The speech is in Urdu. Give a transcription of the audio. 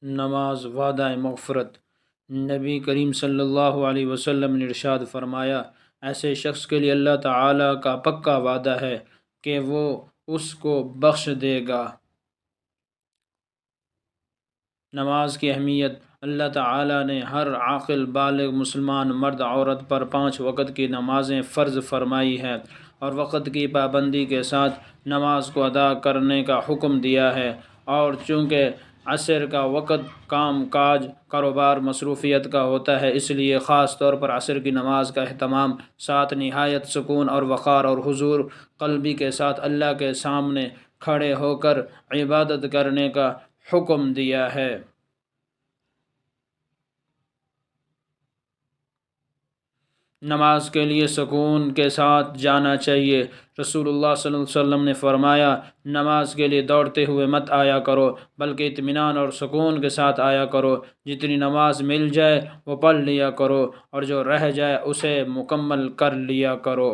نماز وعدہ مغفرت۔ نبی کریم صلی اللہ علیہ وسلم نے ارشاد فرمایا، ایسے شخص کے لیے اللہ تعالیٰ کا پکا وعدہ ہے کہ وہ اس کو بخش دے گا۔ نماز کی اہمیت۔ اللہ تعالیٰ نے ہر عاقل بالغ مسلمان مرد عورت پر 5 وقت کی نمازیں فرض فرمائی ہے اور وقت کی پابندی کے ساتھ نماز کو ادا کرنے کا حکم دیا ہے، اور چونکہ عصر کا وقت کام کاج کاروبار مصروفیت کا ہوتا ہے، اس لیے خاص طور پر عصر کی نماز کا اہتمام ساتھ نہایت سکون اور وقار اور حضور قلبی کے ساتھ اللہ کے سامنے کھڑے ہو کر عبادت کرنے کا حکم دیا ہے۔ نماز کے لیے سکون کے ساتھ جانا چاہیے۔ رسول اللہ صلی اللہ علیہ وسلم نے فرمایا، نماز کے لیے دوڑتے ہوئے مت آیا کرو، بلکہ اطمینان اور سکون کے ساتھ آیا کرو۔ جتنی نماز مل جائے وہ پڑھ لیا کرو، اور جو رہ جائے اسے مکمل کر لیا کرو۔